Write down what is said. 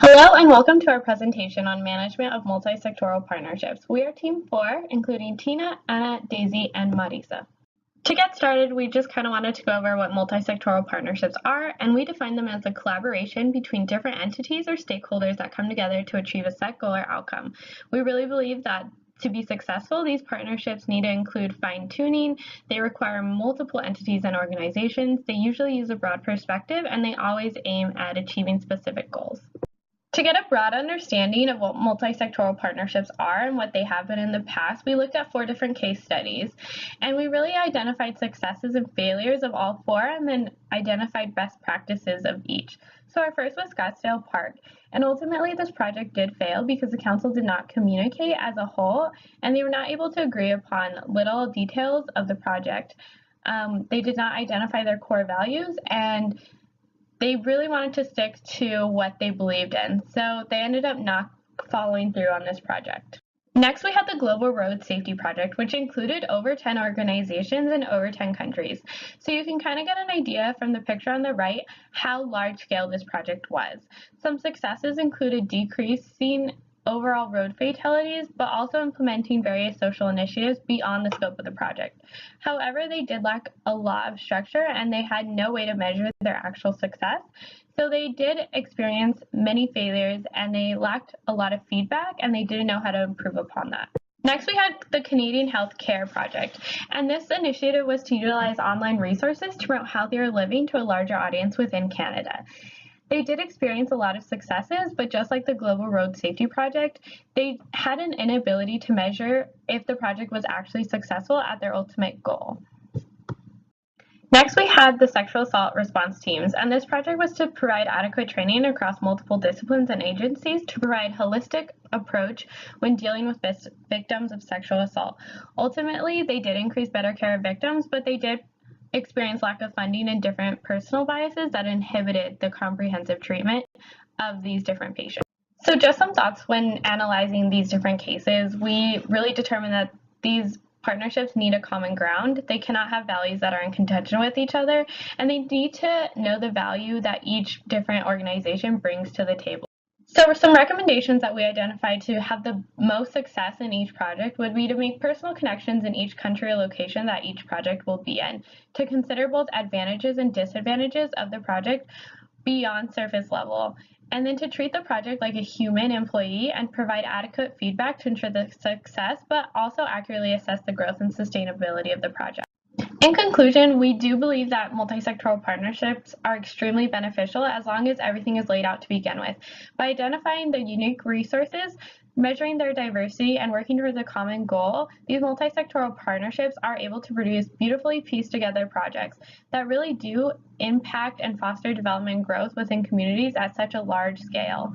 Hello and welcome to our presentation on management of multisectoral partnerships. We are Team 4, including Tina, Anna, Daisy, and Marisa. To get started, we just kind of wanted to go over what multisectoral partnerships are, and we define them as a collaboration between different entities or stakeholders that come together to achieve a set goal or outcome. We really believe that to be successful, these partnerships need to include fine-tuning, they require multiple entities and organizations, they usually use a broad perspective, and they always aim at achieving specific goals. To get a broad understanding of what multisectoral partnerships are and what they have been in the past, we looked at 4 different case studies, and we really identified successes and failures of all 4 and then identified best practices of each. So our first was Scottsdale Park, and ultimately this project did fail because the council did not communicate as a whole, and they were not able to agree upon little details of the project. They did not identify their core values, and they really wanted to stick to what they believed in, so they ended up not following through on this project. Next, we had the Global Road Safety Project, which included over 10 organizations in over 10 countries. So you can kind of get an idea from the picture on the right how large scale this project was. Some successes included decreasing overall road fatalities, but also implementing various social initiatives beyond the scope of the project. However, they did lack a lot of structure and they had no way to measure their actual success. So they did experience many failures and they lacked a lot of feedback and they didn't know how to improve upon that. Next, we had the Canadian Health Care Project, and this initiative was to utilize online resources to promote healthier living to a larger audience within Canada. They did experience a lot of successes, but just like the Global Road Safety Project, they had an inability to measure if the project was actually successful at their ultimate goal. Next, we had the sexual assault response teams, and this project was to provide adequate training across multiple disciplines and agencies to provide holistic approach when dealing with victims of sexual assault. Ultimately, they did increase better care of victims, but they did experience lack of funding and different personal biases that inhibited the comprehensive treatment of these different patients. So just some thoughts when analyzing these different cases, we really determined that these partnerships need a common ground. They cannot have values that are in contention with each other, and they need to know the value that each different organization brings to the table. So some recommendations that we identified to have the most success in each project would be to make personal connections in each country or location that each project will be in, to consider both advantages and disadvantages of the project beyond surface level, and then to treat the project like a human employee and provide adequate feedback to ensure the success, but also accurately assess the growth and sustainability of the project. In conclusion, we do believe that multisectoral partnerships are extremely beneficial as long as everything is laid out to begin with. By identifying the unique resources, measuring their diversity, and working towards a common goal, these multisectoral partnerships are able to produce beautifully pieced together projects that really do impact and foster development and growth within communities at such a large scale.